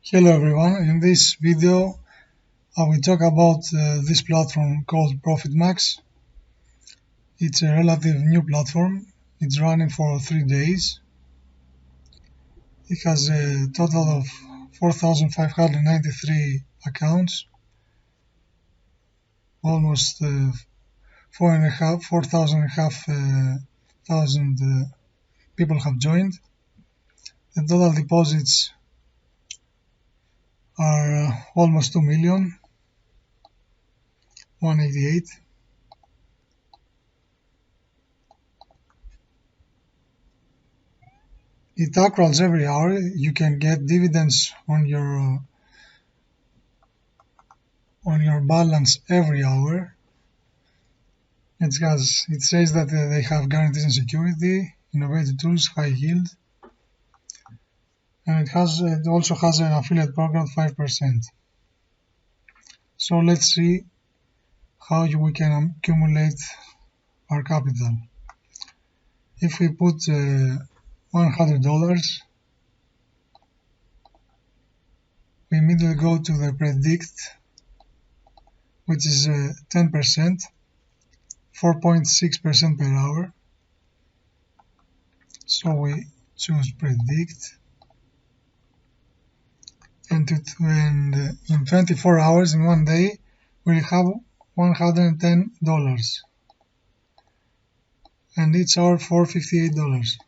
Hello everyone, in this video I will talk about this platform called Profitemax. It's a relative new platform. It's running for 3 days. It has a total of 4,593 accounts. Almost 4,500 people have joined. The total deposits are almost 2 million, 188. It accruals every hour. You can get dividends on your balance every hour. It says that they have guarantees and security, innovative tools, high yield, and it also has an affiliate program 5%. So let's see how we can accumulate our capital. If we put $100, we immediately go to the predict, which is 10%, 4.6% per hour. So we choose predict, and in 24 hours, in 1 day, we'll have $110, and each hour for $58.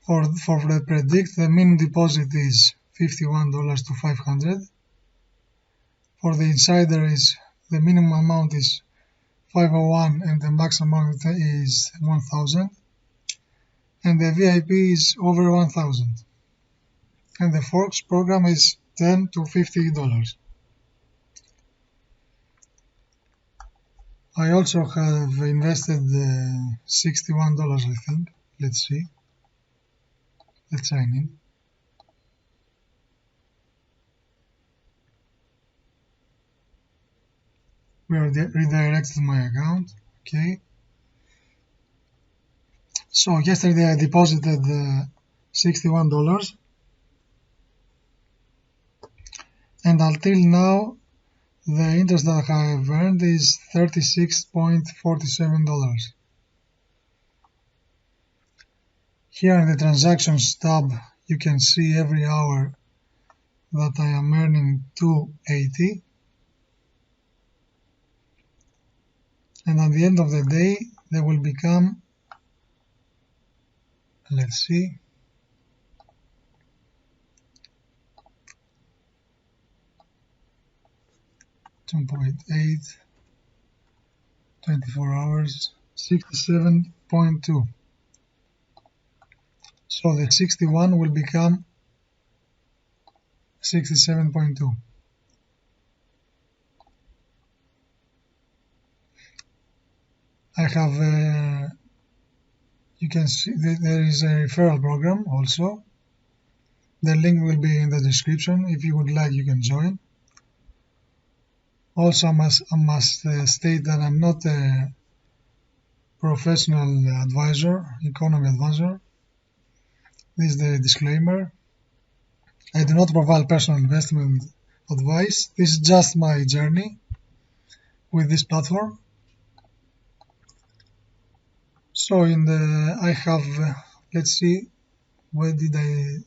For the predict, the minimum deposit is $51 to $500. For the insider, the minimum amount is $501 and the maximum amount is $1,000, and the VIP is over $1,000, and the Forex program is $10 to $50. I also have invested $61, I think. Let's see. Let's sign in. We are redirected to my account. Okay. So yesterday I deposited $61, and until now the interest that I have earned is $36.47. Here in the transactions tab, you can see every hour that I am earning $2.80, and at the end of the day they will become, let's see, $2.8, 24 hours, 67.2. So the 61 will become 67.2. I have you can see that there is a referral program also. The link will be in the description. If you would like, you can join. Also, I must state that I'm not a professional advisor, economy advisor. This is the disclaimer. I do not provide personal investment advice. This is just my journey with this platform. So I have, let's see, where did I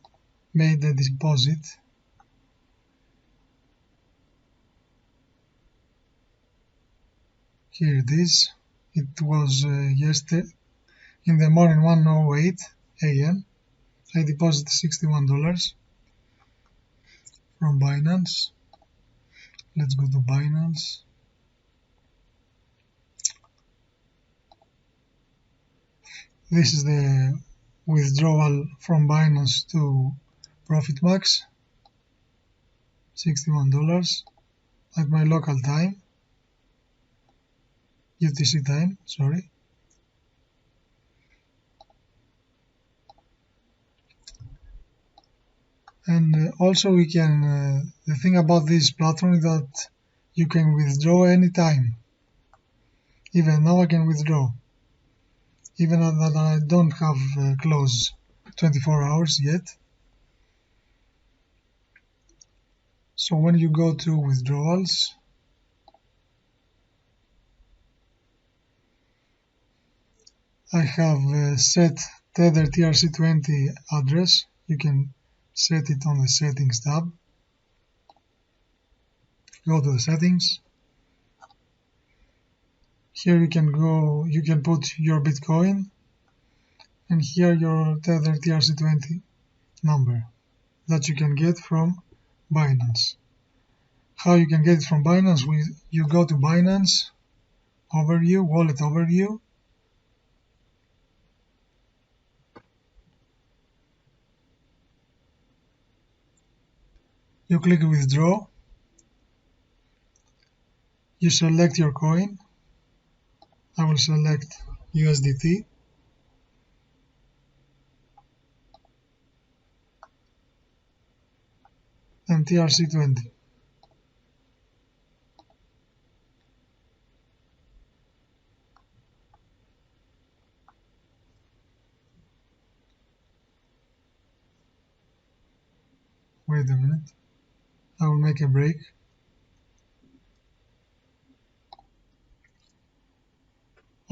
make the deposit? Here it is. It was yesterday in the morning, 1:08 a.m. I deposited $61 from Binance. Let's go to Binance. This is the withdrawal from Binance to Profitemax, $61 at my local time, UTC time, sorry. And also we can, the thing about this platform is that you can withdraw anytime. Even now I can withdraw, even that I don't have close 24 hours yet. So when you go to withdrawals, I have set Tether TRC20 address. You can set it on the settings tab. Go to the settings. Here you can put your Bitcoin, and here your Tether TRC20 number that you can get from Binance. How you can get it from Binance? You go to Binance overview, wallet overview. You click withdraw. You select your coin. I will select USDT. And TRC20. Wait a minute. I will make a break.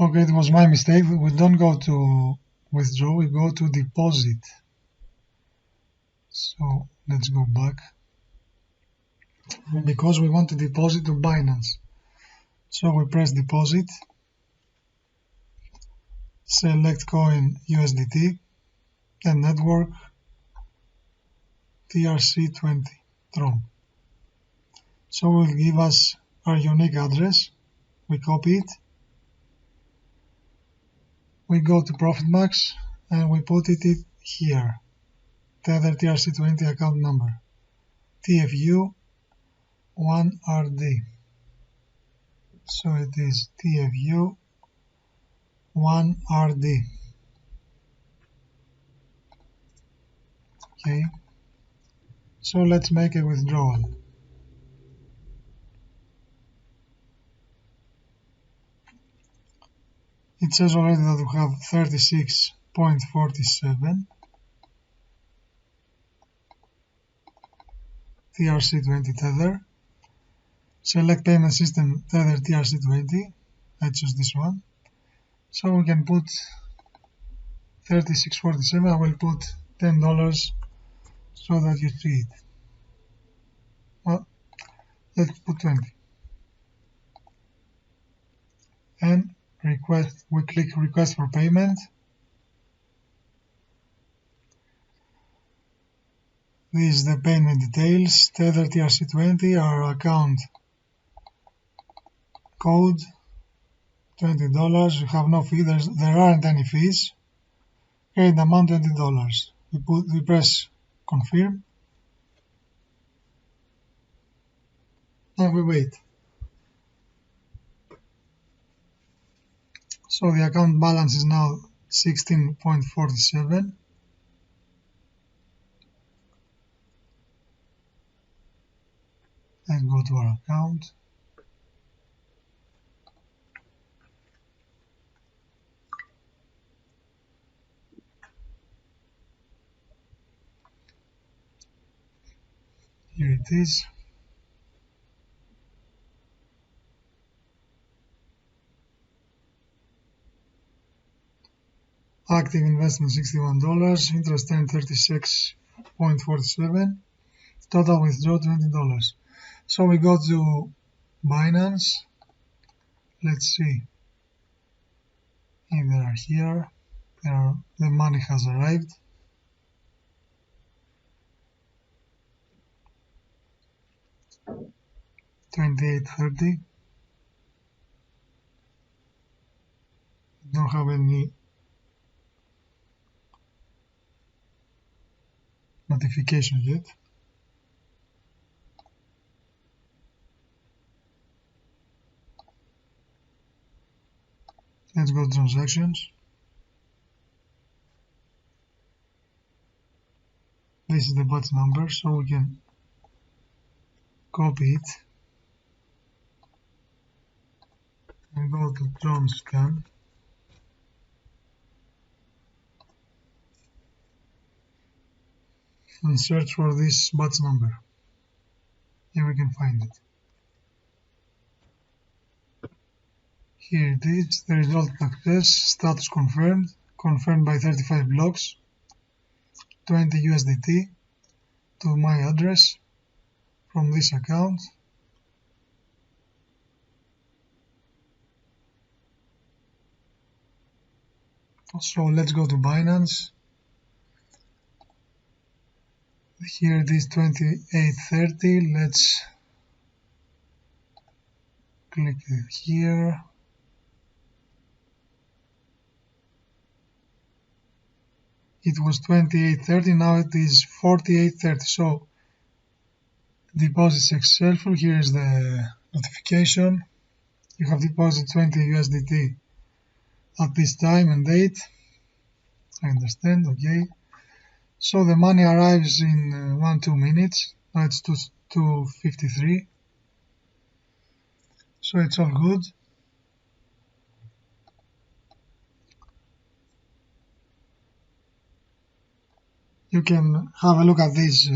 Okay, it was my mistake. We don't go to withdraw, we go to deposit. So let's go back. Because we want to deposit to Binance. So we press deposit, select coin USDT, and network TRC20 Tron. So it will give us our unique address. We copy it. We go to Profitemax and we put it here. Tether TRC20 account number TFU1RD. So it is TFU1RD. Okay. So let's make a withdrawal. It says already that we have 36.47 TRC20 Tether. Select payment system Tether TRC20. I choose this one. So we can put 36.47. I will put $10 so that you see it. Well, let's put 20. And we click request for payment. This is the payment details. Tether TRC20, our account code, $20. You have no fee. There aren't any fees. Paid amount $20. We press confirm and we wait. So the account balance is now 16.47. Let's go to our account. Here it is. Active investment $61, interest earned 36.47, total withdraw $20. So we go to Binance. Let's see if they are here. The money has arrived. $28.30. Don't have any notification yet. Let's go to transactions. This is the batch number, so we can copy it and go to Tron scan. And search for this batch number Here we can find it. Here it is, the result success, status confirmed by 35 blocks, 20 USDT to my address from this account. So let's go to Binance. Here it is 28.30. Let's click here. It was 28.30, now it is 48.30. So deposit successful. Here is the notification. You have deposited 20 USDT at this time and date. I understand, okay. So the money arrives in 1-2 minutes. Now it's 2:53. So it's all good. You can have a look at this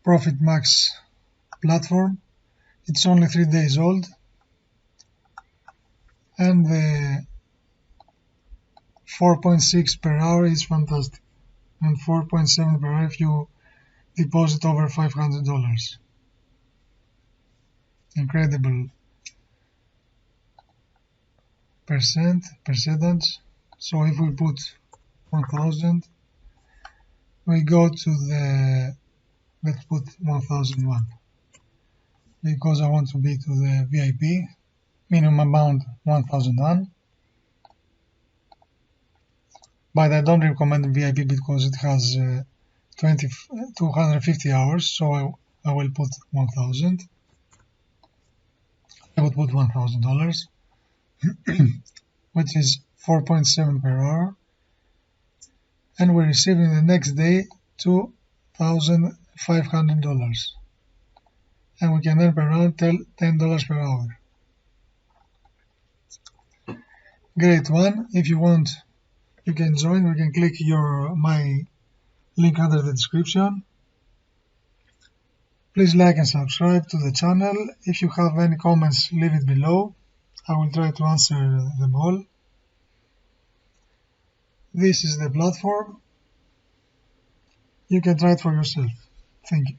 Profitemax platform. It's only 3 days old, and the 4.6 per hour is fantastic, and 4.7 per hour if you deposit over $500. Incredible percentage. So if we put 1000, we go to the, let's put 1001 because I want to be to the VIP. Minimum amount 1001, but I don't recommend VIP because it has 250 hours, so I will put 1000. I would put $1,000 which is 4.7 per hour, and we're receiving the next day $2,500, and we can earn around $10 per hour. Great one. If you want, you can join. You can click my link under the description. Please like and subscribe to the channel. If you have any comments, leave it below. I will try to answer them all. This is the platform. You can try it for yourself. Thank you.